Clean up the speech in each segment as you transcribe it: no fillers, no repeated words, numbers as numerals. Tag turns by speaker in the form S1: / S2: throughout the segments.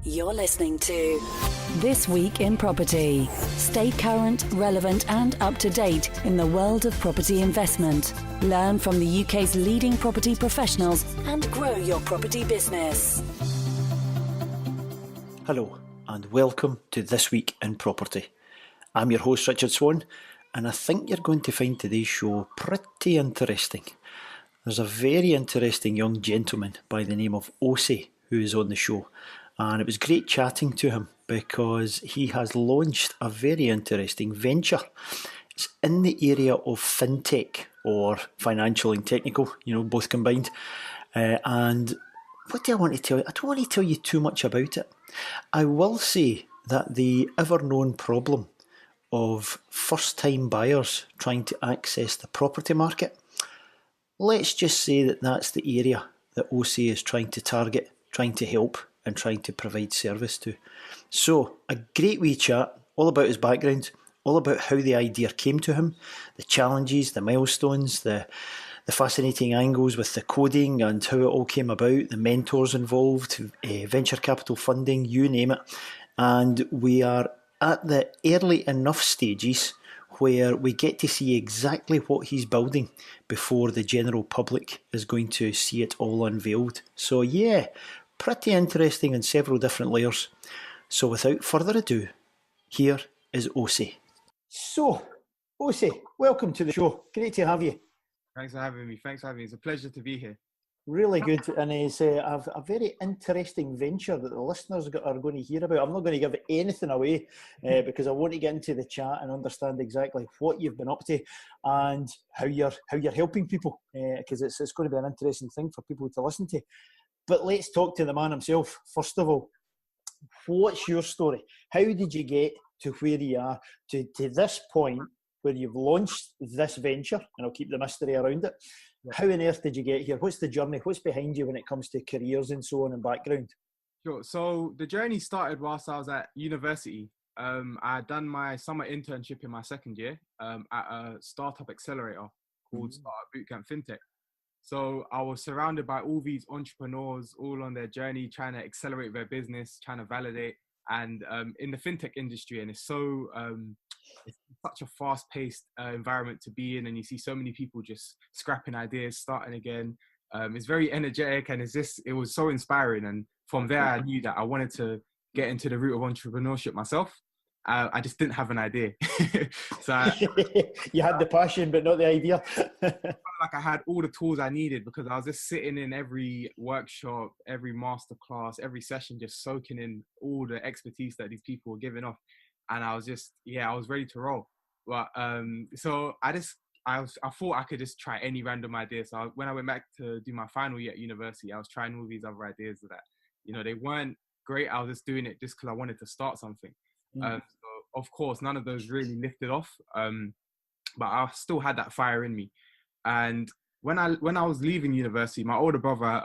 S1: You're listening to This Week in Property. Stay current, relevant and up to date in the world of property investment. Learn from the UK's leading property professionals and grow your property business.
S2: Hello and welcome to This Week in Property. I'm your host Richard Swan, and I think you're going to find today's show pretty interesting. There's a very interesting young gentleman by the name of Osei who is on the show, and it was great chatting to him because he has launched a very interesting venture. It's in the area of FinTech, or financial and technical, both combined. And what do I want to tell you? I don't want to tell you too much about it. I will say that the ever-known problem of first-time buyers trying to access the property market, let's just say that that's the area that Osei is trying to target, trying to help and trying to provide service to. So, a great wee chat, all about his background, all about how the idea came to him, the challenges, the milestones, the fascinating angles with the coding and how it all came about, the mentors involved, venture capital funding, you name it. And we are at the early enough stages where we get to see exactly what he's building before the general public is going to see it all unveiled. So yeah, pretty interesting in several different layers. So without further ado, here is Osei. So, Osei, welcome to the show. Great to have you.
S3: Thanks for having me. It's a pleasure to be here.
S2: Really good, and it's a very interesting venture that the listeners are going to hear about. I'm not going to give anything away because I want to get into the chat and understand exactly what you've been up to and how you're helping people, because it's going to be an interesting thing for people to listen to. But let's talk to the man himself. First of all, what's your story? How did you get to where you are, to this point where you've launched this venture, and I'll keep the mystery around it. Yeah. How on earth did you get here? What's the journey? What's behind you when it comes to careers and so on and background?
S3: Sure. So the journey started whilst I was at university. I had done my summer internship in my second year at a startup accelerator called Startup Bootcamp FinTech. So I was surrounded by all these entrepreneurs, all on their journey, trying to accelerate their business, trying to validate, and in the FinTech industry. And it's so... it's such a fast-paced environment to be in, and you see so many people just scrapping ideas, starting again. It's very energetic, and it was so inspiring. And from there, I knew that I wanted to get into the route of entrepreneurship myself. I just didn't have an idea.
S2: You had the passion, but not the idea.
S3: I felt like I had all the tools I needed because I was just sitting in every workshop, every masterclass, every session, just soaking in all the expertise that these people were giving off. And I was just, I was ready to roll. But so I thought I could just try any random idea. So when I went back to do my final year at university, I was trying all these other ideas that, they weren't great. I was just doing it just because I wanted to start something. So of course, none of those really lifted off. But I still had that fire in me. And when I was leaving university, my older brother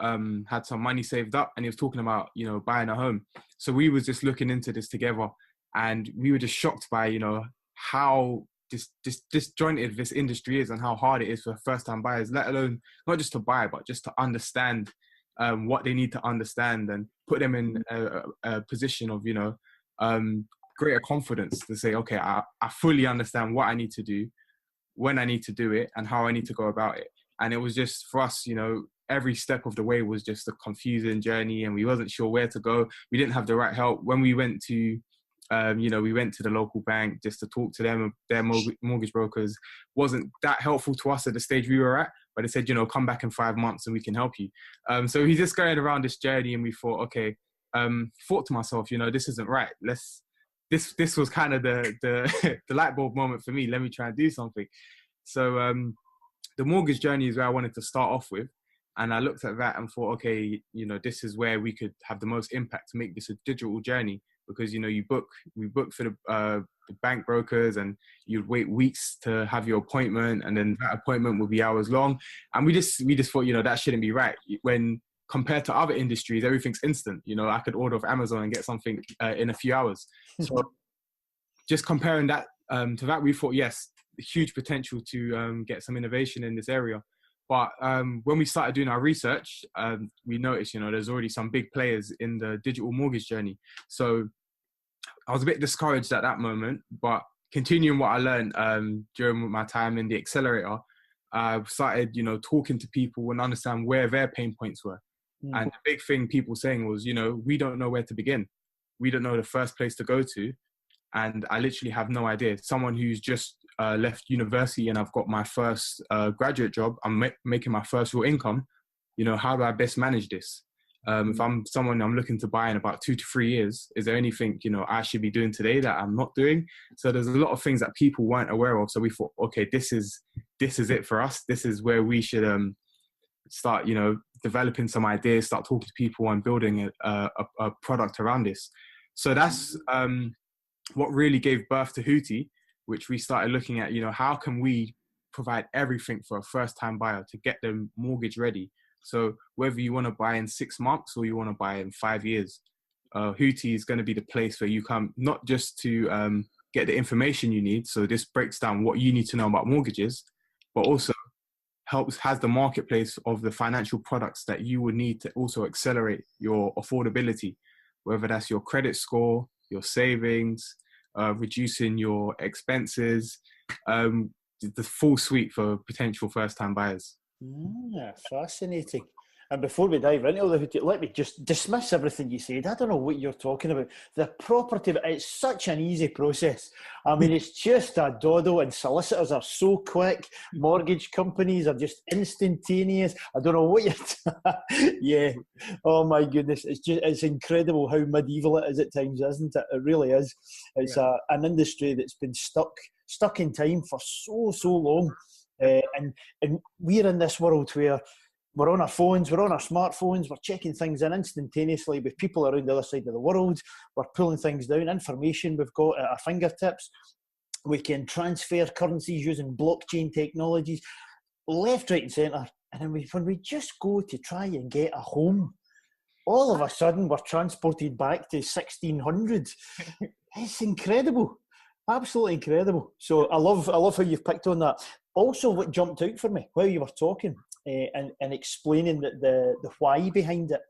S3: had some money saved up, and he was talking about, buying a home. So we was just looking into this together. And we were just shocked by, how disjointed this industry is and how hard it is for first-time buyers, let alone not just to buy, but just to understand what they need to understand and put them in a position of, greater confidence to say, okay, I fully understand what I need to do, when I need to do it, and how I need to go about it. And it was just, for us, every step of the way was just a confusing journey, and we wasn't sure where to go. We didn't have the right help. When we went to we went to the local bank just to talk to them. Their mortgage brokers wasn't that helpful to us at the stage we were at, but they said, come back in 5 months and we can help you. So he's just going around this journey, and we thought, okay, thought to myself, this isn't right. This was kind of the light bulb moment for me. Let me try and do something. So the mortgage journey is where I wanted to start off with. And I looked at that and thought, okay, this is where we could have the most impact to make this a digital journey. Because, we book for the bank brokers, and you'd wait weeks to have your appointment, and then that appointment would be hours long. And we just thought, that shouldn't be right. When compared to other industries, everything's instant. I could order off Amazon and get something in a few hours. So just comparing that to that, we thought, yes, huge potential to get some innovation in this area. But when we started doing our research, we noticed, there's already some big players in the digital mortgage journey. So I was a bit discouraged at that moment, but continuing what I learned during my time in the accelerator, I started, talking to people and understand where their pain points were. And the big thing people saying was, we don't know where to begin. We don't know the first place to go to. And I literally have no idea. Someone who's just left university and I've got my first graduate job, I'm making my first real income, how do I best manage this? If I'm someone I'm looking to buy in about 2 to 3 years, is there anything, I should be doing today that I'm not doing? So there's a lot of things that people weren't aware of. So we thought, okay, this is it for us. This is where we should start, developing some ideas, start talking to people and building a product around this. So that's what really gave birth to Huuti, which we started looking at, how can we provide everything for a first-time buyer to get them mortgage ready. So whether you want to buy in 6 months or you want to buy in 5 years, Huuti is going to be the place where you come not just to get the information you need. So this breaks down what you need to know about mortgages, but also has the marketplace of the financial products that you would need to also accelerate your affordability, whether that's your credit score, your savings, reducing your expenses, the full suite for potential first-time buyers.
S2: Fascinating. And before we dive into all the Huuti, let me just dismiss everything you said. I don't know what you're talking about. The property, it's such an easy process. I mean, it's just a doddle, and solicitors are so quick. Mortgage companies are just instantaneous. I don't know what you're... Yeah. Oh my goodness. It's incredible how medieval it is at times, isn't it? It really is. It's an industry that's been stuck in time for so long. And we're in this world where we're on our phones, we're on our smartphones, we're checking things in instantaneously with people around the other side of the world. We're pulling things down, information we've got at our fingertips. We can transfer currencies using blockchain technologies, left, right and centre. And then when we just go to try and get a home, all of a sudden we're transported back to 1600. It's incredible. Absolutely incredible. So I love how you've picked on that. Also, what jumped out for me while you were talking and explaining the why behind it,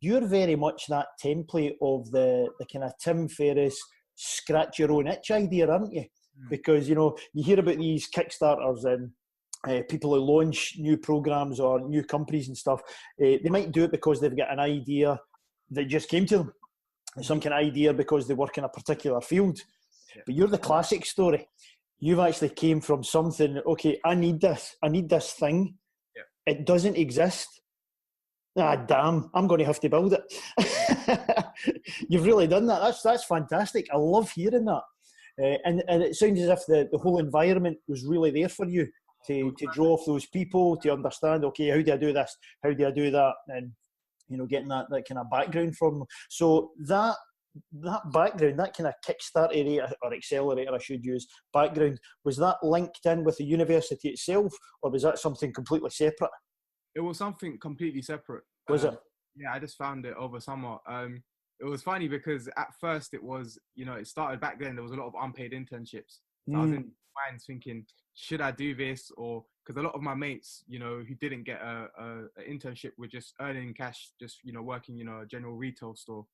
S2: you're very much that template of the kind of Tim Ferriss scratch your own itch idea, aren't you? Because, you hear about these Kickstarters and people who launch new programs or new companies and stuff. They might do it because they've got an idea that just came to them, some kind of idea because they work in a particular field. But you're the classic story. You've actually came from something, okay, I need this thing. Yeah. It doesn't exist. Damn, I'm going to have to build it. You've really done that. That's fantastic. I love hearing that. And it sounds as if the whole environment was really there for you to draw off those people, to understand, okay, how do I do this? How do I do that? And, getting that kind of background from them. So that background, that kind of Kickstarter or accelerator, I should use, background, was that linked in with the university itself, or was that something completely separate?
S3: It was something completely separate.
S2: Was it?
S3: Yeah, I just found it over summer. It was funny because at first it was, it started back then, there was a lot of unpaid internships. So I was in mind thinking, should I do this? Or because a lot of my mates, who didn't get a internship were just earning cash, just, working, a general retail store.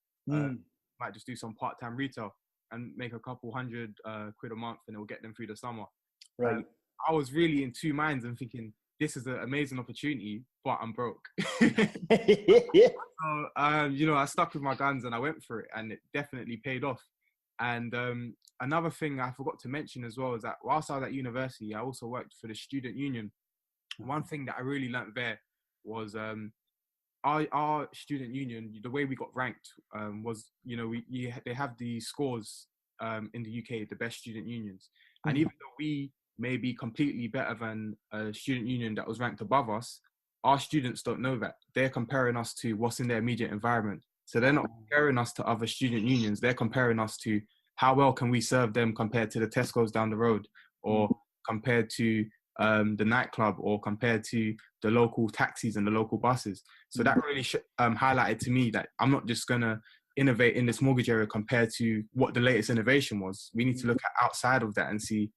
S3: Might just do some part-time retail and make a couple hundred quid a month, and it will get them through the summer.
S2: Right.
S3: I was really in two minds and thinking, this is an amazing opportunity, but I'm broke.
S2: Yeah.
S3: So, I stuck with my guns and I went for it, and it definitely paid off. And another thing I forgot to mention as well is that whilst I was at university, I also worked for the student union. One thing that I really learnt there was our student union, the way we got ranked was, they have the scores in the UK, the best student unions. And even though we may be completely better than a student union that was ranked above us, our students don't know that. They're comparing us to what's in their immediate environment. So they're not comparing us to other student unions. They're comparing us to how well can we serve them compared to the Tesco's down the road, or compared to the nightclub, or compared to the local taxis and the local buses. So that really highlighted to me that I'm not just going to innovate in this mortgage area compared to what the latest innovation was. We need to look at outside of that and see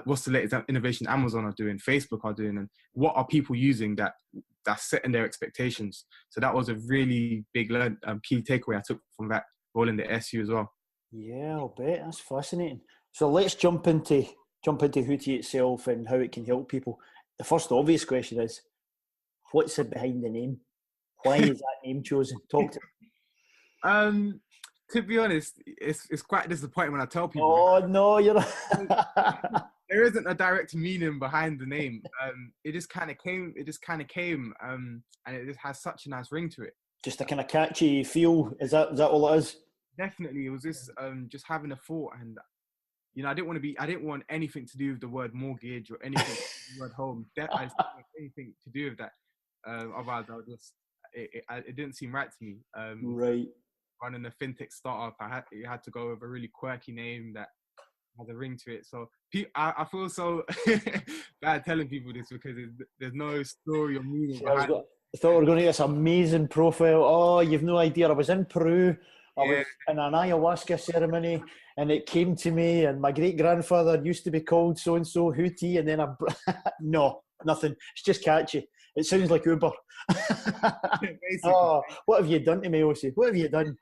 S3: what's the latest innovation Amazon are doing, Facebook are doing, and what are people using that's setting their expectations. So that was a really big key takeaway I took from that role in the SU as well.
S2: Yeah, I'll bet. That's fascinating. So let's jump into Huuti itself and how it can help people. The first obvious question is, what's it behind the name? Why is that name chosen? Talk to me.
S3: To be honest, it's quite disappointing when I tell people.
S2: Oh no, you're not.
S3: There isn't a direct meaning behind the name. It just kind of came. And it just has such a nice ring to it.
S2: Just a kind of catchy feel. Is that all it is?
S3: Definitely, it was just having a thought, and I didn't want anything to do with the word mortgage or anything to do with the word home. I didn't want anything to do with that. Otherwise, it didn't seem right to me.
S2: Right.
S3: Running a FinTech startup, you had to go with a really quirky name that has a ring to it. So I feel so bad telling people this because there's no story or meaning behind it.
S2: I thought we were going to get this amazing profile. Oh, you've no idea. I was in Peru. I was in an ayahuasca ceremony, and it came to me, and my great-grandfather used to be called so-and-so Huuti, and then no, nothing. It's just catchy. It sounds like Uber. Oh, what have you done to me, Osei? What have you done?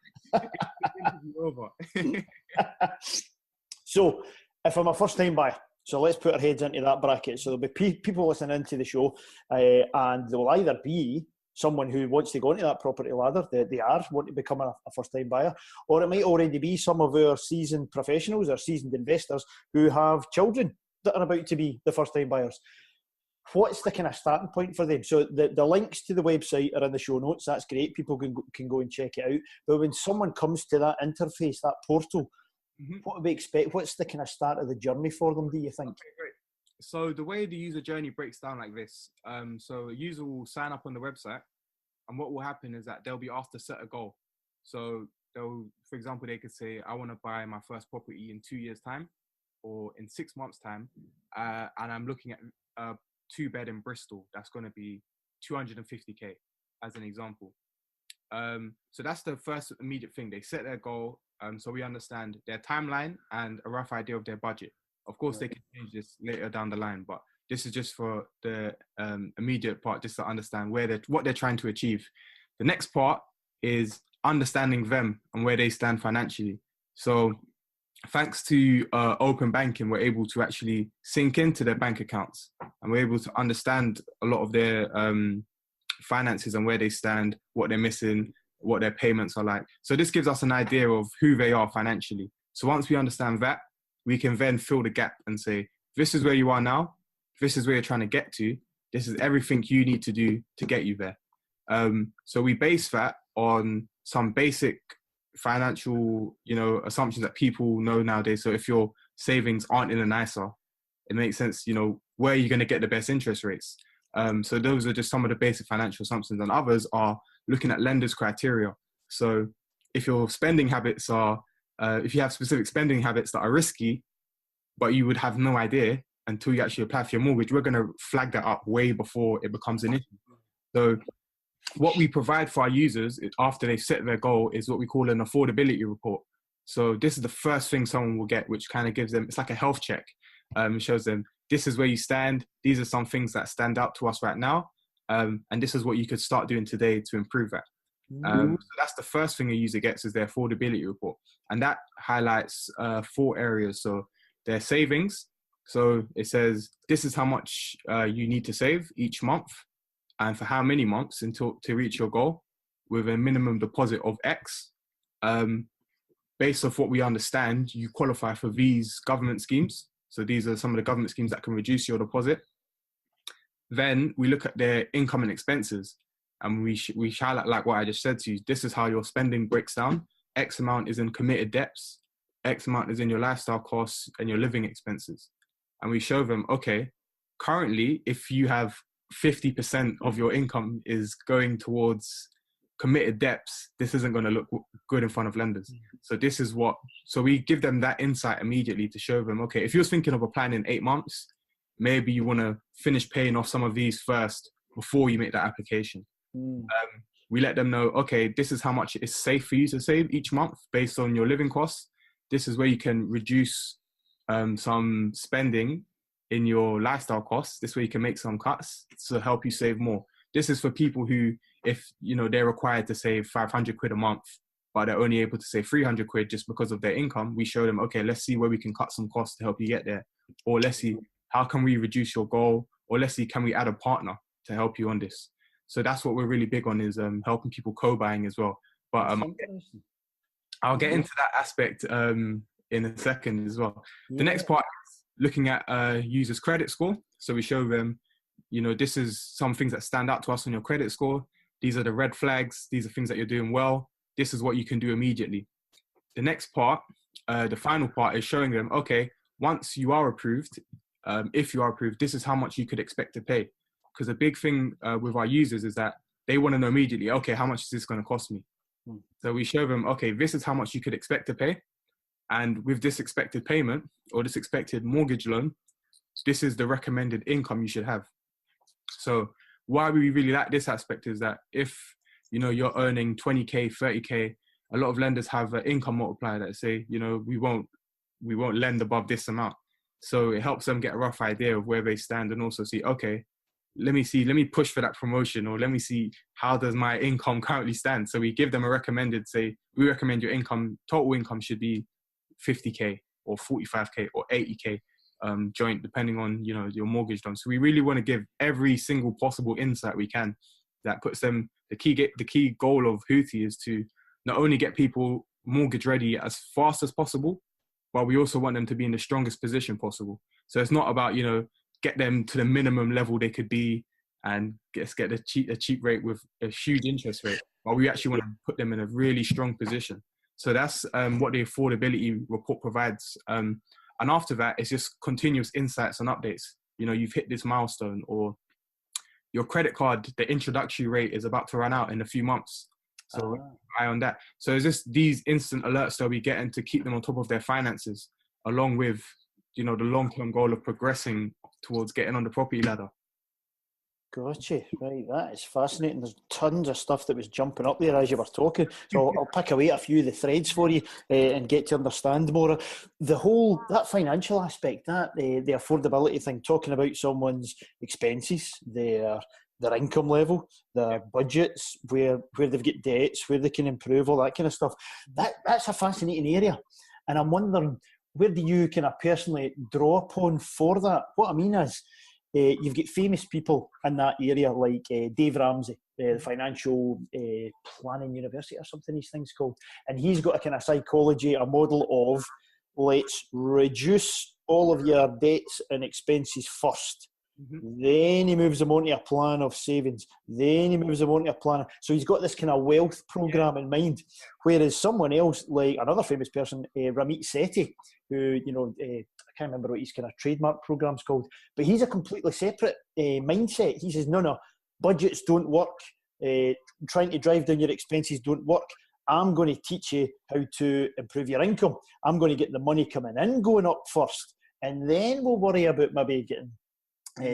S2: So, if I'm a first-time buyer, so let's put our heads into that bracket. So there'll be people listening into the show, and there will either be someone who wants to go into that property ladder, they want to become a first-time buyer, or it might already be some of our seasoned professionals or seasoned investors who have children that are about to be the first-time buyers. What's the kind of starting point for them? So the links to the website are in the show notes. That's great. People can go and check it out. But when someone comes to that interface, that portal, what do we expect? What's the kind of start of the journey for them, do you think?
S3: Okay, great. So the way the user journey breaks down like this. So a user will sign up on the website, and what will happen is that they'll be asked to set a goal. So for example, they could say, I want to buy my first property in 2 years' time or in 6 months' time. And I'm looking at a 2-bed in Bristol. That's going to be 250K as an example. So that's the first immediate thing. They set their goal. So we understand their timeline and a rough idea of their budget. Of course, they can change this later down the line, but this is just for the immediate part, just to understand what they're trying to achieve. The next part is understanding them and where they stand financially. So thanks to open banking, we're able to actually sync into their bank accounts, and we're able to understand a lot of their finances and where they stand, what they're missing, what their payments are like. So this gives us an idea of who they are financially. So once we understand that, we can then fill the gap and say, this is where you are now. This is where you're trying to get to. This is everything you need to do to get you there. So we base that on some basic financial, assumptions that people know nowadays. So if your savings aren't in an ISA, it makes sense, where are you going to get the best interest rates? So those are just some of the basic financial assumptions, and others are looking at lenders' criteria. So if your spending habits are, if you have specific spending habits that are risky, but you would have no idea until you actually apply for your mortgage, we're going to flag that up way before it becomes an issue. So what we provide for our users after they've set their goal is what we call an affordability report. So this is the first thing someone will get, which kind of gives them, it's like a health check. It shows them, this is where you stand. These are some things that stand out to us right now. And this is what you could start doing today to improve that. So that's the first thing a user gets, is their affordability report. And that highlights 4 areas. So their savings. So it says, this is how much you need to save each month and for how many months to reach your goal, with a minimum deposit of X. Based off what we understand, you qualify for these government schemes. So these are some of the government schemes that can reduce your deposit. Then we look at their income and expenses, and we highlight, like what I just said to you, this is how your spending breaks down. X amount is in committed debts, X amount is in your lifestyle costs and your living expenses. And we show them, okay, currently, if you have 50% of your income is going towards committed debts, this isn't going to look good in front of lenders. So this is so we give them that insight immediately to show them, okay, if you're thinking of a plan in 8 months, maybe you want to finish paying off some of these first before you make that application. We let them know, okay, this is how much it's safe for you to save each month based on your living costs. This is where you can reduce some spending in your lifestyle costs. This way you can make some cuts to help you save more. This is for people who, if they're required to save 500 quid a month, but they're only able to save 300 quid just because of their income. We show them, okay, let's see where we can cut some costs to help you get there. Or let's see, how can we reduce your goal? Or let's see, can we add a partner to help you on this? So that's what we're really big on, is helping people co-buying as well. But I'll get into that aspect in a second as well. The next part is looking at users' credit score. So we show them, this is some things that stand out to us on your credit score. These are the red flags. These are things that you're doing well. This is what you can do immediately. The next part, the final part, is showing them, okay, once you are approved, if you are approved, this is how much you could expect to pay. Because the big thing with our users is that they want to know immediately, okay, how much is this going to cost me? So we show them, okay, this is how much you could expect to pay. And with this expected payment or this expected mortgage loan, this is the recommended income you should have. So why we really like this aspect is that if, you're earning 20K, 30K, a lot of lenders have an income multiplier that say, we won't lend above this amount. So it helps them get a rough idea of where they stand and also see, okay, let me push for that promotion, or let me see, how does my income currently stand? So we give them a recommended, say, we recommend your total income should be 50K or 45K or 80K joint, depending on, your mortgage loan. So we really want to give every single possible insight we can that puts them, the key goal of Huuti is to not only get people mortgage ready as fast as possible, but we also want them to be in the strongest position possible. So it's not about, get them to the minimum level they could be and get a cheap rate with a huge interest rate, but we actually want to put them in a really strong position. So that's what the affordability report provides. And after that, it's just continuous insights and updates. You've hit this milestone, or your credit card, the introductory rate is about to run out in a few months. So eye on that. So it's just these instant alerts that we get in to keep them on top of their finances, along with, the long-term goal of progressing towards getting on the property ladder.
S2: Gotcha. Right, that is fascinating. There's tons of stuff that was jumping up there as you were talking. So I'll pick away a few of the threads for you and get to understand more. That financial aspect, that the affordability thing, talking about someone's expenses, their income level, their budgets, where they've got debts, where they can improve, all that kind of stuff. That's a fascinating area. And I'm wondering, where do you kind of personally draw upon for that? What I mean is, you've got famous people in that area like Dave Ramsey, the Financial Planning University or something these things called. And he's got a kind of psychology, a model of, let's reduce all of your debts and expenses first. Mm-hmm. Then he moves them onto a plan of savings. Then he moves them onto a plan. So he's got this kind of wealth program in mind. Whereas someone else, like another famous person, Ramit Sethi, who, I can't remember what his kind of trademark program's called, but he's a completely separate mindset. He says, no, budgets don't work. Trying to drive down your expenses don't work. I'm going to teach you how to improve your income. I'm going to get the money coming in going up first, and then we'll worry about maybe getting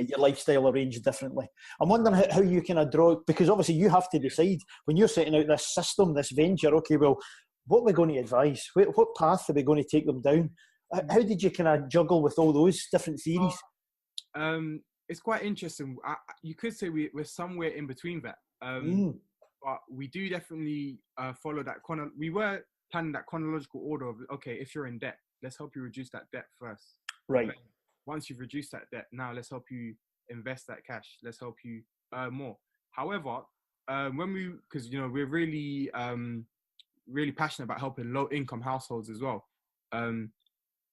S2: your lifestyle arranged differently. I'm wondering how you kind of draw, because obviously you have to decide when you're setting out this system, this venture, okay, well, what are we going to advise? What path are we going to take them down? How did you kind of juggle with all those different theories?
S3: It's quite interesting. You could say we're somewhere in between that. But we do definitely follow that. We were planning that chronological order of, okay, if you're in debt, let's help you reduce that debt first.
S2: Right.
S3: But once you've reduced that debt, now let's help you invest that cash. Let's help you earn more. However, because we're really, really passionate about helping low-income households as well.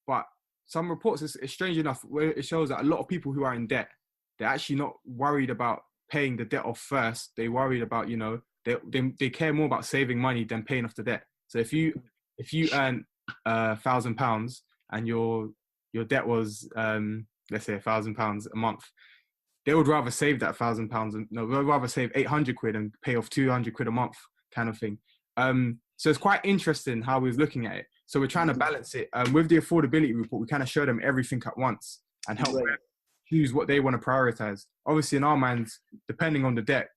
S3: But some reports, it's strange enough, where it shows that a lot of people who are in debt, they're actually not worried about paying the debt off first. They're worried about, they care more about saving money than paying off the debt. So if you earn £1,000 and your debt was, let's say £1,000 a month, they would rather save that £1,000. No, they'd rather save 800 quid and pay off 200 quid a month, kind of thing. So it's quite interesting how we was looking at it. So we're trying to balance it. With the affordability report, we kind of show them everything at once and help them choose what they want to prioritize. Obviously, in our minds, depending on the debt,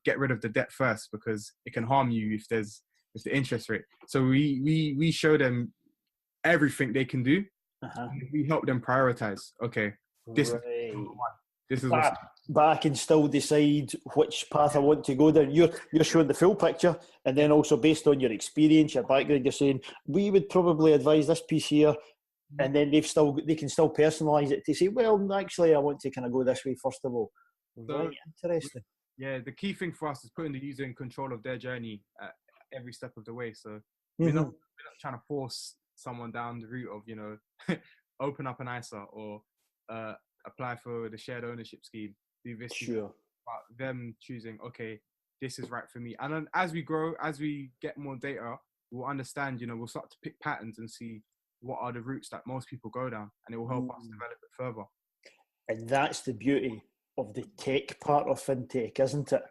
S3: get rid of the debt first, because it can harm you if the interest rate. So we show them everything they can do
S2: Uh-huh.
S3: And we help them prioritize. Okay, this is
S2: Right.
S3: number one. This is what's
S2: But I can still decide which path I want to go down. You're showing the full picture, and then also based on your experience, your background, you're saying we would probably advise this piece here, and then they can still personalise it to say, well, actually, I want to kind of go this way first of all.
S3: so.
S2: Right, interesting.
S3: Yeah, the key thing for us is putting the user in control of their journey at every step of the way. So we're not trying to force someone down the route of, you know, open up an ISA or apply for the shared ownership scheme, do this,
S2: Sure.
S3: but them choosing, okay, this is right for me. And then as we grow, as we get more data, we'll understand, you know, we'll start to pick patterns and see what are the routes that most people go down, and it will help us develop it further.
S2: And that's the beauty of the tech part of FinTech, isn't it?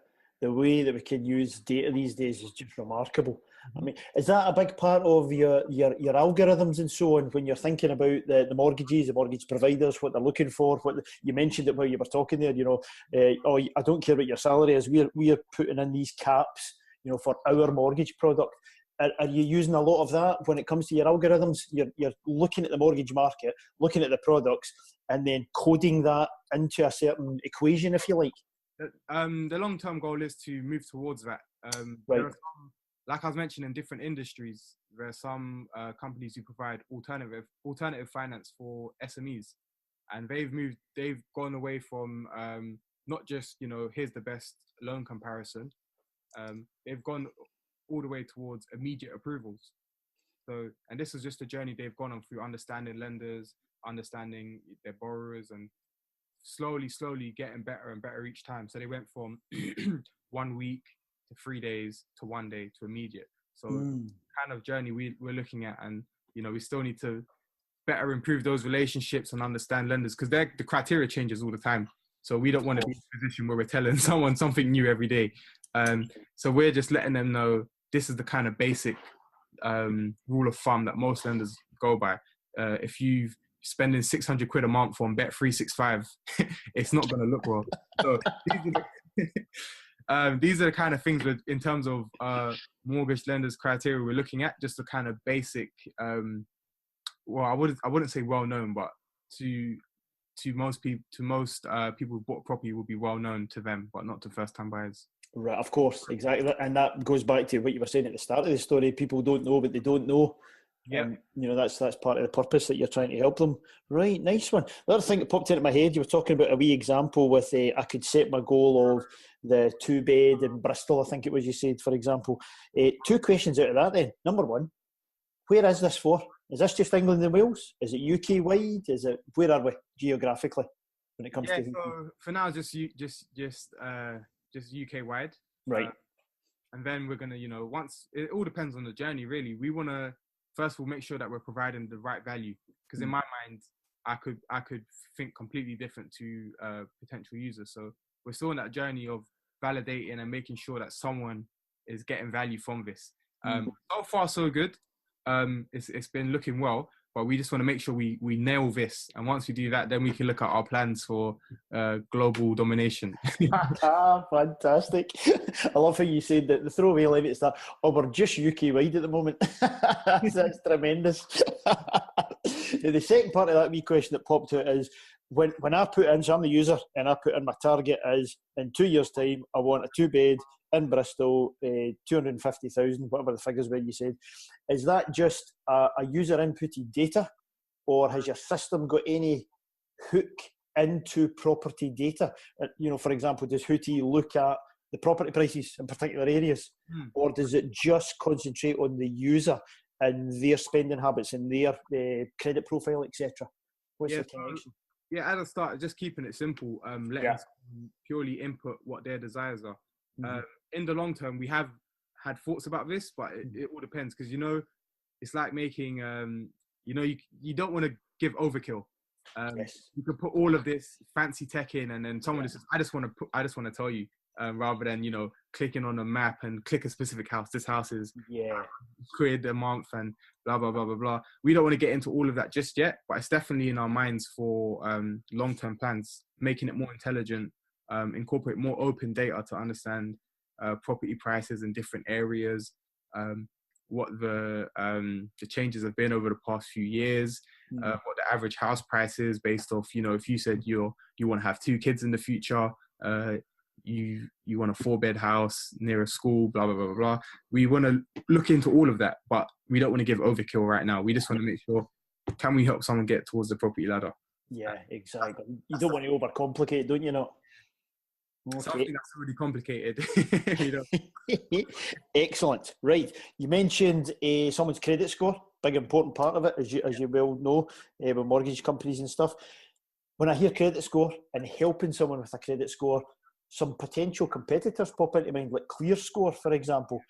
S2: The way that we can use data these days is just remarkable. I mean, is that a big part of your algorithms and so on when you're thinking about the mortgages, the mortgage providers, what they're looking for? You mentioned it while you were talking there. You know, I don't care what your salary is. We're putting in these caps, you know, for our mortgage product. Are you using a lot of that when it comes to your algorithms? You're looking at the mortgage market, looking at the products, and then coding that into a certain equation, if you like.
S3: The long-term goal is to move towards that.
S2: Right.
S3: There are some, like I was mentioning, in different industries, there are some companies who provide alternative finance for SMEs, and they've gone away from not just, you know, here's the best loan comparison. They've gone all the way towards immediate approvals. So, and this is just a journey they've gone on through understanding lenders, understanding their borrowers, and slowly getting better and better each time. So they went from 1 week to 3 days to 1 day to immediate. So kind of journey we're looking at, and you know, we still need to better improve those relationships and understand lenders, because the criteria changes all the time. So we don't want to be in a position where we're telling someone something new every day. So we're just letting them know this is the kind of basic rule of thumb that most lenders go by. If you've spending 600 quid a month on Bet365, it's not going to look well. So these are the kind of things in terms of mortgage lenders criteria we're looking at, just the kind of basic, well, I wouldn't say well known, but to most people who bought property will be well known to them, but not to first time buyers.
S2: Right, of course, exactly. And that goes back to what you were saying at the start of the story. People don't know what they don't know.
S3: Yeah.
S2: You know, that's part of the purpose that you're trying to help them. Right, nice one. The other thing that popped into my head, you were talking about a wee example with I could set my goal of the 2-bed in Bristol, I think it was you said, for example. 2 questions out of that then. Number one, where is this for? Is this just England and Wales? Is it UK wide? Where are we geographically when it comes to?
S3: So for now, just UK wide.
S2: Right.
S3: And then we're gonna, you know, once it all depends on the journey really. We wanna first of all make sure that we're providing the right value, because in my mind I could think completely different to potential users. So we're still on that journey of validating and making sure that someone is getting value from this. So far so good. It's been looking well, but we just want to make sure we nail this. And once we do that, then we can look at our plans for global domination.
S2: Fantastic. I love how you said that the throwaway line at the start, we're just UK wide at the moment. That's tremendous. The second part of that wee question that popped out is, when I put in, so I'm the user, and I put in my target is, in 2 years' time, I want a 2-bed in Bristol, 250,000, whatever the figures were you said. Is that just a user inputted data, or has your system got any hook into property data? You know, for example, does Huuti look at the property prices in particular areas, or does it just concentrate on the user and their spending habits and their credit profile, etc.? What's the connection?
S3: Yeah, at the start, just keeping it simple, letting someone purely input what their desires are. In the long term, we have had thoughts about this, but it all depends, because, you know, it's like making, you know, you don't want to give overkill. You could put all of this fancy tech in, and then someone just says, I just want to tell you, rather than, you know, clicking on a map and click a specific house. This house is quid a month and blah, blah, blah, blah, blah. We don't want to get into all of that just yet, but it's definitely in our minds for long-term plans, making it more intelligent, incorporate more open data to understand property prices in different areas. what the changes have been over the past few years, what the average house price is based off, you know, if you said you want to have 2 kids in the future, you want a 4-bed house near a school, blah, blah, blah, blah, blah. We want to look into all of that, but we don't want to give overkill right now. We just want to make sure, can we help someone get towards the property ladder?
S2: Yeah, exactly. You don't want to overcomplicate, don't you? Not.
S3: Okay. Something that's really complicated. You know?
S2: Excellent. Right. You mentioned someone's credit score, big important part of it, as you well know, with mortgage companies and stuff. When I hear credit score and helping someone with a credit score, some potential competitors pop into mind, like ClearScore, for example.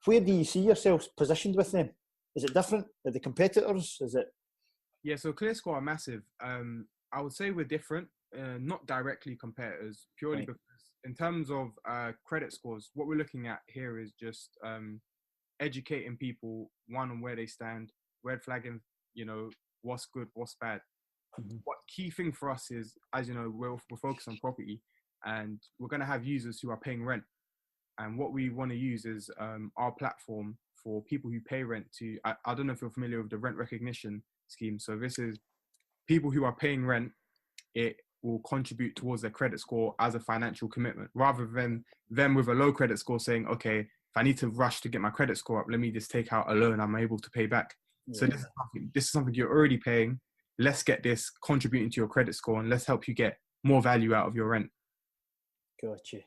S2: Where do you see yourselves positioned with them? Is it different? Are the competitors? Is it?
S3: Yeah, so ClearScore are massive. I would say we're different, not directly competitors, purely because in terms of credit scores, what we're looking at here is just educating people, one, on where they stand, red flagging, you know, what's good, what's bad. What key thing for us is, as you know, we're focused on property, and we're going to have users who are paying rent. And what we want to use is our platform for people who pay rent to, I don't know if you're familiar with the rent recognition scheme. So this is people who are paying rent, it will contribute towards their credit score as a financial commitment, rather than them with a low credit score saying, okay, if I need to rush to get my credit score up, let me just take out a loan I'm able to pay back. Yeah. So this is something you're already paying. Let's get this contributing to your credit score, and let's help you get more value out of your rent.
S2: Gotcha.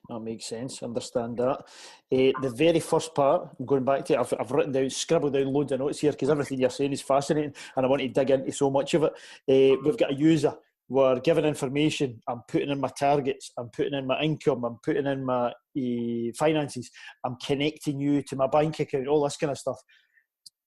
S2: That makes sense. Understand that. The very first part, I'm going back to it, I've written down, scribbled down loads of notes here because everything you're saying is fascinating and I want to dig into so much of it. We've got a user, we're giving information, I'm putting in my targets, I'm putting in my income, I'm putting in my finances, I'm connecting you to my bank account, all this kind of stuff.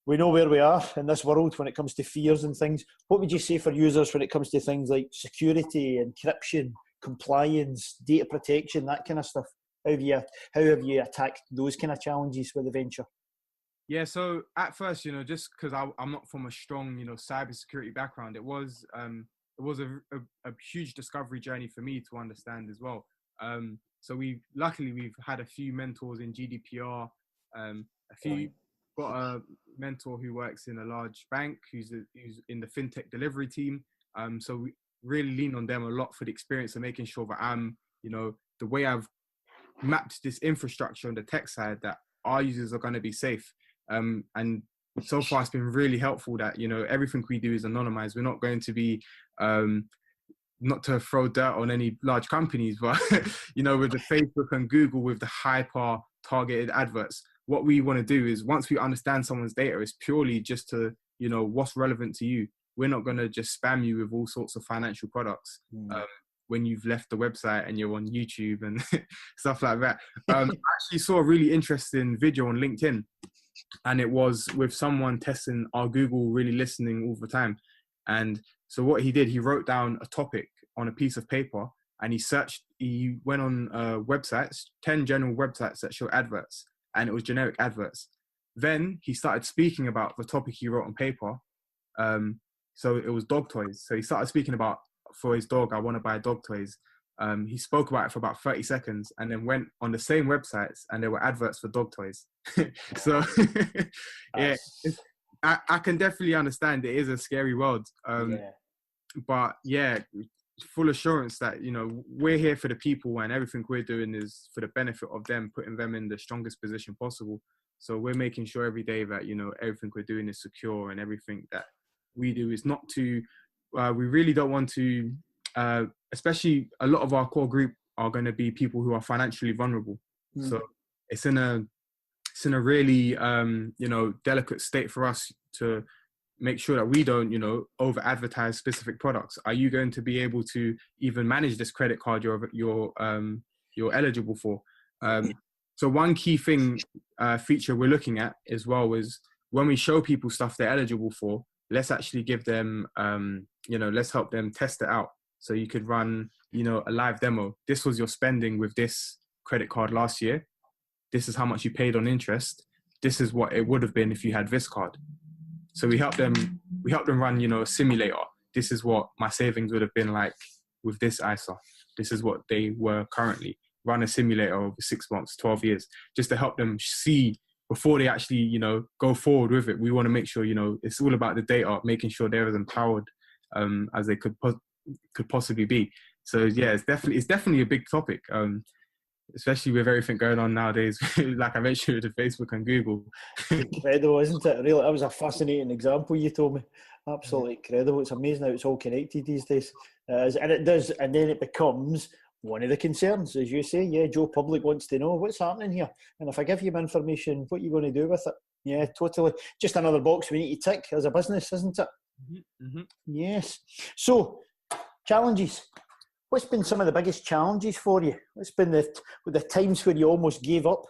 S2: We know where we are in this world when it comes to fears and things. What would you say for users when it comes to things like security, encryption, compliance, data protection, that kind of stuff? How have you attacked those kind of challenges with the venture?
S3: Yeah, so at first, you know, just because I'm not from a strong, you know, cybersecurity background, it was a huge discovery journey for me to understand as well. So we've had a few mentors in GDPR, got a mentor who works in a large bank who's in the FinTech delivery team. So we really lean on them a lot for the experience of making sure that I'm, you know, the way I've mapped this infrastructure on the tech side, that our users are going to be safe. And so far it's been really helpful that, you know, everything we do is anonymized. We're not going to be, not to throw dirt on any large companies, but, you know, with the Facebook and Google, with the hyper targeted adverts, what we want to do is, once we understand someone's data, is purely just to, you know, what's relevant to you. We're not going to just spam you with all sorts of financial products when you've left the website and you're on YouTube and stuff like that. I actually saw a really interesting video on LinkedIn, and it was with someone testing our Google really listening all the time. And so what he did, he wrote down a topic on a piece of paper, and he went on websites, 10 general websites that show adverts, and it was generic adverts. Then he started speaking about the topic he wrote on paper. So it was dog toys. So he started speaking about, for his dog, I want to buy dog toys. He spoke about it for about 30 seconds and then went on the same websites and there were adverts for dog toys. So yeah, I can definitely understand it is a scary world. But yeah, full assurance that, you know, we're here for the people and everything we're doing is for the benefit of them, putting them in the strongest position possible. So we're making sure every day that, you know, everything we're doing is secure, and everything that we do is not to, we really don't want to, especially a lot of our core group are going to be people who are financially vulnerable. So it's in a really, you know, delicate state for us to make sure that we don't, you know, over advertise specific products. Are you going to be able to even manage this credit card you're eligible for? So one key feature we're looking at as well is, when we show people stuff they're eligible for, let's actually give them, you know, let's help them test it out. So you could run, you know, a live demo. This was your spending with this credit card last year. This is how much you paid on interest. This is what it would have been if you had this card. So we help them run, you know, a simulator. This is what my savings would have been like with this ISA. This is what they were currently. Run a simulator over 6 months, 12 years, just to help them see before they actually, you know, go forward with it. We want to make sure, you know, it's all about the data, making sure they're as empowered as they could possibly be. So yeah, it's definitely a big topic, especially with everything going on nowadays. Like I mentioned with Facebook and Google.
S2: Incredible, isn't it? Really, that was a fascinating example you told me. Absolutely incredible. It's amazing how it's all connected these days. And it does, and then it becomes one of the concerns, as you say. Yeah, Joe Public wants to know what's happening here, and if I give you my information, what are you going to do with it? Yeah, totally. Just another box we need to tick as a business, isn't it? Yes. So, challenges. What's been some of the biggest challenges for you? What's been the times where you almost gave up?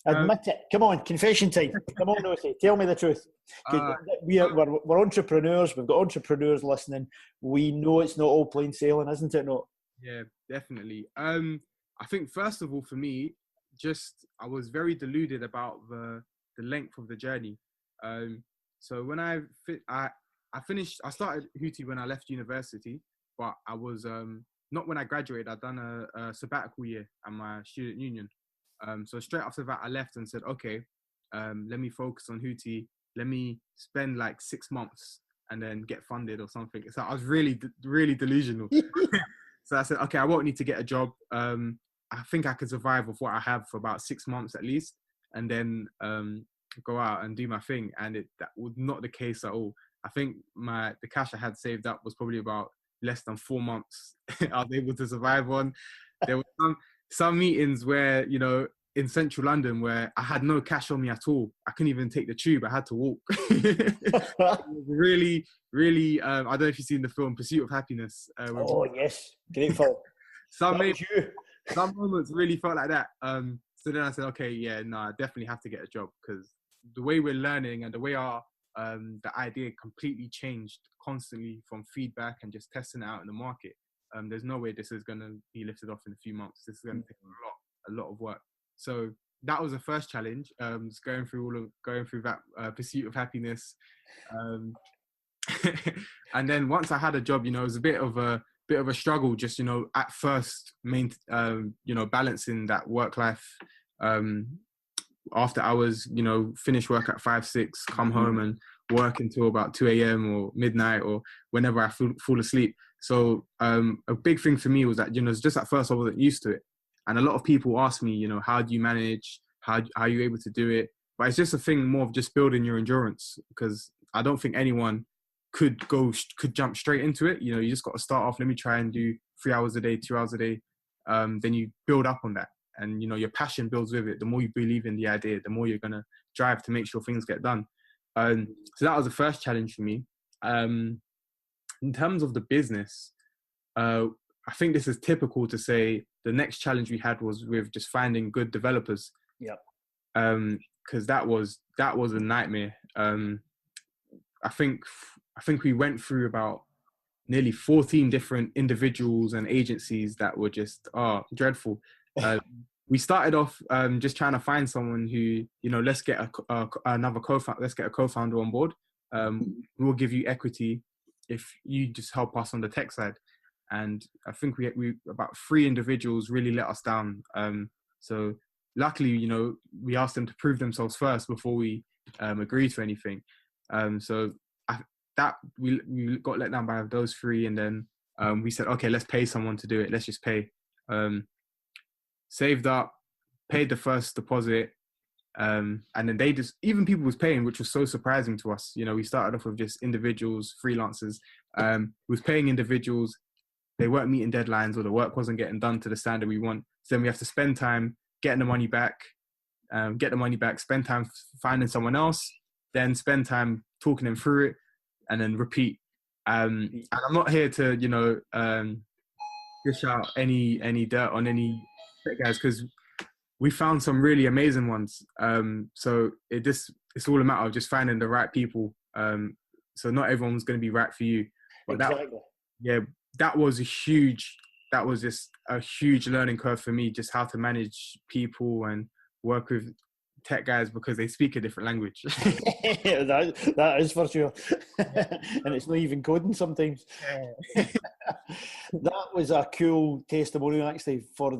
S2: Admit it. Come on, confession time. Come on, Osei, tell me the truth. We're entrepreneurs. We've got entrepreneurs listening. We know it's not all plain sailing, isn't it? Not.
S3: Yeah, definitely. I think first of all, for me, I was very deluded about the length of the journey. So when I started Huuti when I left university, but I was not when I graduated. I'd done a sabbatical year at my student union. So straight after that, I left and said, okay, let me focus on Huuti. Let me spend like 6 months and then get funded or something. So I was really, really delusional. So I said, okay, I won't need to get a job. I think I could survive with what I have for about 6 months at least, and then go out and do my thing. And that was not the case at all. I think the cash I had saved up was probably about less than 4 months I was able to survive on. There were some meetings where, you know, in central London where I had no cash on me at all. I couldn't even take the tube. I had to walk. It was really, really, I don't know if you've seen the film Pursuit of Happiness.
S2: Oh, yes. Great film.
S3: Some moments really felt like that. So then I said, okay, yeah, no, I definitely have to get a job, because the way we're learning and the way the idea completely changed constantly from feedback and just testing it out in the market. There's no way this is going to be lifted off in a few months. This is going to take a lot of work. So that was the first challenge, just going through that pursuit of happiness. And then once I had a job, you know, it was a bit of a struggle, just, you know, at first, balancing that work life. After hours, you know, finish work at 5, 6, come home and work until about 2 a.m. or midnight or whenever I fall asleep. So a big thing for me was that, you know, just at first I wasn't used to it. And a lot of people ask me, you know, how do you manage? How are you able to do it? But it's just a thing more of just building your endurance, because I don't think anyone could jump straight into it. You know, you just got to start off. Let me try and do 3 hours a day, 2 hours a day. Then you build up on that. And, you know, your passion builds with it. The more you believe in the idea, the more you're going to drive to make sure things get done. So that was the first challenge for me. In terms of the business, I think this is typical to say the next challenge we had was with just finding good developers.
S2: Yep.
S3: Because that was a nightmare. I think we went through about nearly 14 different individuals and agencies that were just dreadful. We started off just trying to find someone who, you know, let's get another co-founder. Let's get a co-founder on board. We'll give you equity if you just help us on the tech side. And I think we about 3 individuals really let us down. So luckily, you know, we asked them to prove themselves first before we agreed to anything. So we got let down by those 3, and then we said, okay, let's pay someone to do it. Let's just pay. Saved up, paid the first deposit, and then even people was paying, which was so surprising to us. You know, we started off with just individuals, freelancers. Was paying individuals. They weren't meeting deadlines, or the work wasn't getting done to the standard we want. So then we have to spend time getting the money back, spend time finding someone else, then spend time talking them through it, and then repeat. And I'm not here to, you know, dish out any dirt on any tech guys, because we found some really amazing ones. So it's all a matter of just finding the right people. So not everyone's going to be right for you. But that was just a huge learning curve for me, just how to manage people and work with tech guys, because they speak a different language.
S2: that is for sure. And it's not even coding sometimes. That was a cool testimonial actually for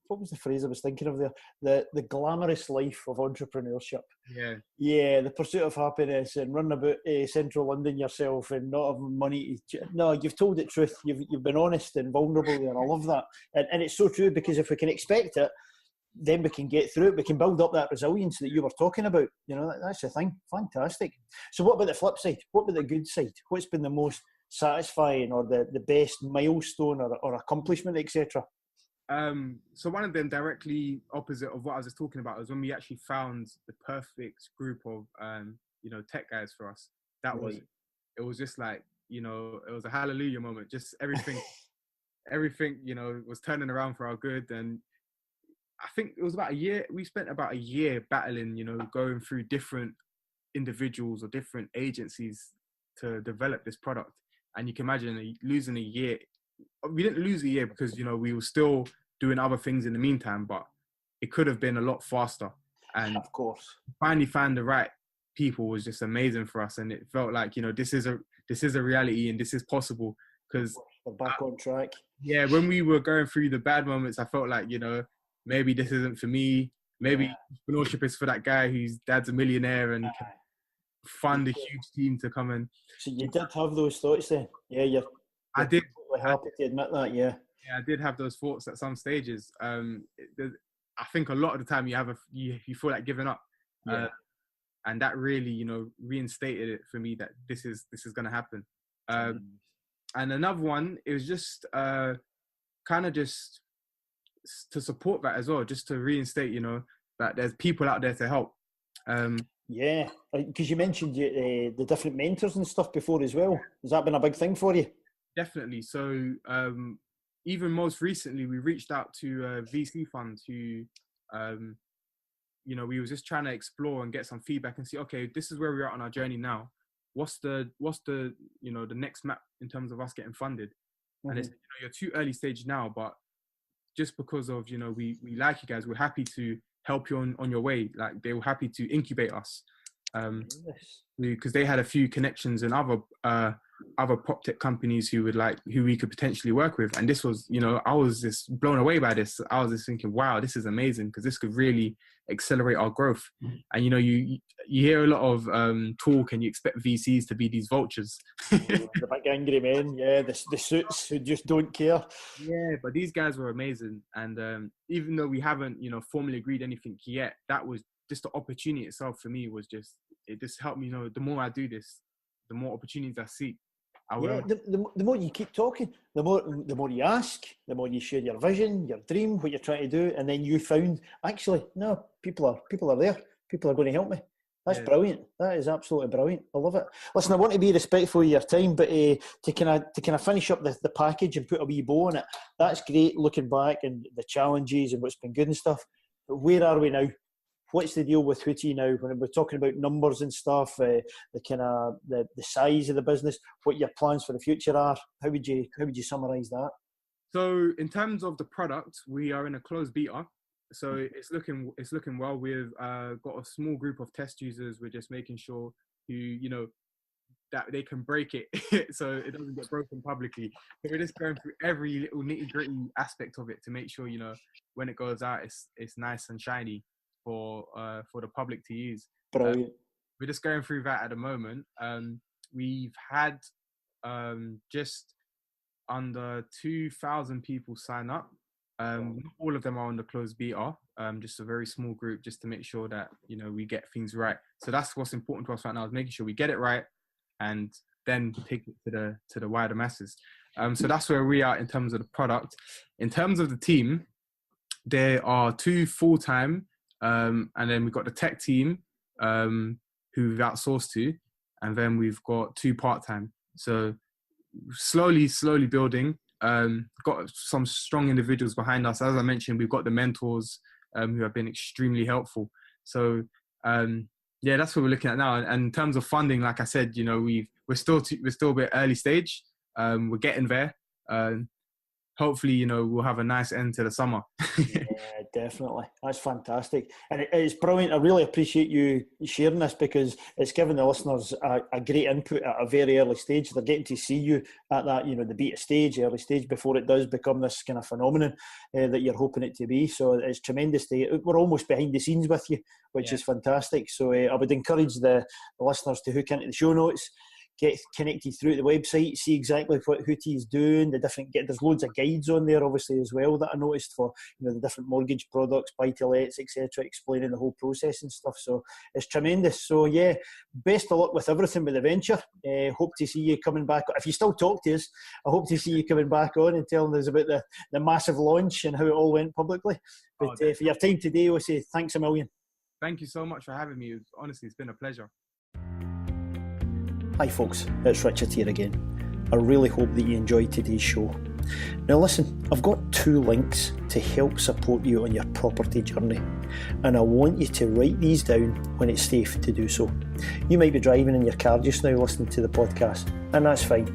S2: what was the phrase I was thinking of there? The glamorous life of entrepreneurship.
S3: Yeah.
S2: Yeah, the pursuit of happiness and running about central London yourself and not having money. No, you've told the truth. You've been honest and vulnerable, and I love that. And it's so true, because if we can expect it, then we can get through it. We can build up that resilience that you were talking about. You know, that's the thing. Fantastic. So what about the flip side? What about the good side? What's been the most satisfying or the best milestone or accomplishment, etc.?
S3: So one of them directly opposite of what I was just talking about was when we actually found the perfect group of tech guys for us. That was, it was just like, you know, it was a hallelujah moment. Just everything was turning around for our good. And I think it was about a year. We spent about a year battling, going through different individuals or different agencies to develop this product. And you can imagine losing a year. We didn't lose a year because, we were still doing other things in the meantime, but it could have been a lot faster. And
S2: of course,
S3: finally find the right people was just amazing for us. And it felt like, this is a reality and this is possible, because
S2: we're back on track.
S3: Yeah. When we were going through the bad moments, I felt like, maybe this isn't for me. Maybe entrepreneurship is for that guy whose dad's a millionaire and can fund a huge team to come in.
S2: So you did have those thoughts then? Yeah,
S3: I did.
S2: Happy to admit that. Yeah,
S3: I did have those thoughts at some stages. I think a lot of the time you feel like giving up, and that really reinstated it for me that this is going to happen. And another one, it was just kind of just to support that as well, just to reinstate that there's people out there to help.
S2: Yeah, because you mentioned the different mentors and stuff before as well. Has that been a big thing for you?
S3: Definitely. So even most recently, we reached out to a VC fund who, we were just trying to explore and get some feedback and see, okay, this is where we are on our journey now. What's the the next map in terms of us getting funded? Mm-hmm. And it's, you're too early stage now, but just because of, we like you guys, we're happy to help you on your way. Like, they were happy to incubate us. Because they had a few connections in other prop tech companies who we could potentially work with. And this was, I was just blown away by this. I was just thinking, wow, this is amazing, because this could really accelerate our growth. And you hear a lot of talk, and you expect VCs to be these vultures.
S2: The big angry men, the suits who just don't care.
S3: Yeah, but these guys were amazing. And even though we haven't, formally agreed anything yet, that was just the opportunity itself for me it just helped me, the more I do this, the more opportunities I seek.
S2: The more you keep talking, the more you ask, the more you share your vision, your dream, what you're trying to do, and then you found, actually, no, people are there. People are going to help me. That's brilliant. That is absolutely brilliant. I love it. Listen, I want to be respectful of your time, but to kind of finish up the package and put a wee bow on it, that's great looking back and the challenges and what's been good and stuff. But where are we now? What's the deal with Huuti now? When we're talking about numbers and stuff, the size of the business, what your plans for the future are, how would you summarise that?
S3: So in terms of the product, we are in a closed beta. So it's looking well. We've got a small group of test users. We're just making sure that they can break it so it doesn't get broken publicly. So we're just going through every little nitty-gritty aspect of it to make sure when it goes out, it's nice and shiny for the public to use.
S2: Brilliant.
S3: We're just going through that at the moment. We've had just under 2,000 people sign up. Not all of them are on the closed beta. Just a very small group, just to make sure that we get things right. So that's what's important to us right now, is making sure we get it right, and then take it to the wider masses. So that's where we are in terms of the product. In terms of the team, there are 2 full-time. And then we've got the tech team who we've outsourced to, and then we've got 2 part-time. So slowly building. Got some strong individuals behind us. As I mentioned, we've got the mentors who have been extremely helpful. So that's what we're looking at now. And in terms of funding, like I said, we're still a bit early stage. We're getting there. hopefully, you know, we'll have a nice end to the summer.
S2: Yeah, definitely. That's fantastic. And it's brilliant. I really appreciate you sharing this, because it's given the listeners a great input at a very early stage. They're getting to see you at that, you know, the beta stage, early stage, before it does become this kind of phenomenon that you're hoping it to be. So it's tremendous. We're almost behind the scenes with you, which is fantastic. So I would encourage the listeners to hook into the show notes, get connected through the website, see exactly what Huuti is doing. There's loads of guides on there, obviously, as well, that I noticed for, you know, the different mortgage products, buy-to-lets, etc., explaining the whole process and stuff. So it's tremendous. So yeah, best of luck with everything with the venture. Hope to see you coming back. If you still talk to us, I hope to see you coming back on and telling us about the massive launch and how it all went publicly. But for your time today, Osei, thanks a million.
S3: Thank you so much for having me. Honestly, it's been a pleasure.
S2: Hi folks, it's Richard here again. I really hope that you enjoyed today's show. Now listen, I've got 2 links to help support you on your property journey, and I want you to write these down when it's safe to do so. You might be driving in your car just now listening to the podcast, and that's fine,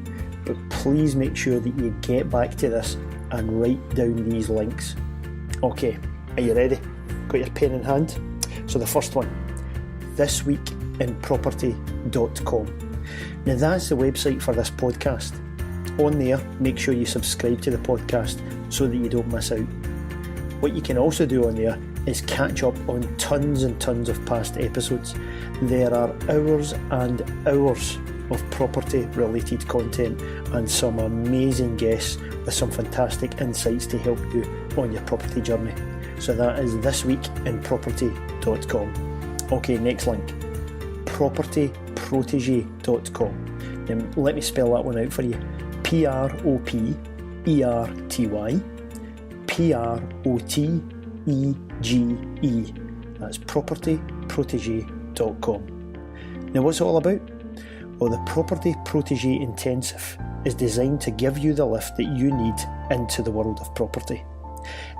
S2: but please make sure that you get back to this and write down these links. Okay, are you ready? Got your pen in hand? So the first one, thisweekinproperty.com. Now that's the website for this podcast. On there, make sure you subscribe to the podcast so that you don't miss out. What you can also do on there is catch up on tons and tons of past episodes. There are hours and hours of property related content and some amazing guests with some fantastic insights to help you on your property journey. So that is thisweekinproperty.com. Okay, next link, propertyprotege.com. Now, let me spell that one out for you. PROPERTY PROTEGE. That's propertyprotege.com. Now, what's it all about? Well, the Property Protege Intensive is designed to give you the lift that you need into the world of property.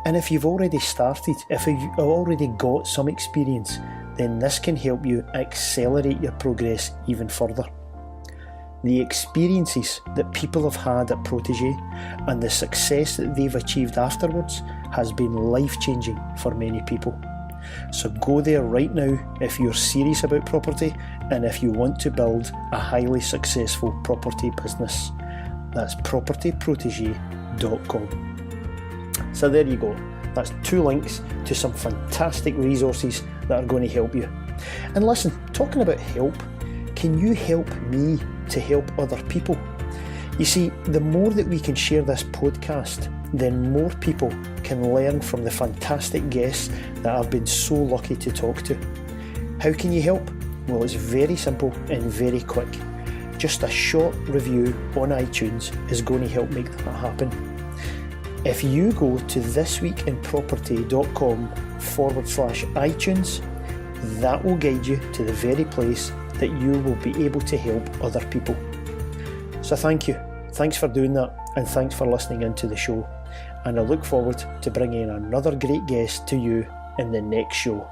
S2: And if you've already started, if you've already got some experience, then this can help you accelerate your progress even further. The experiences that people have had at Protege and the success that they've achieved afterwards has been life-changing for many people. So go there right now if you're serious about property and if you want to build a highly successful property business. That's propertyprotege.com. So there you go. That's 2 links to some fantastic resources that are going to help you. And listen, talking about help, can you help me to help other people? You see, the more that we can share this podcast, then more people can learn from the fantastic guests that I've been so lucky to talk to. How can you help? Well, it's very simple and very quick. Just a short review on iTunes is going to help make that happen. If you go to thisweekinproperty.com/iTunes, that will guide you to the very place that you will be able to help other people. So thank you. Thanks for doing that, and thanks for listening into the show. And I look forward to bringing another great guest to you in the next show.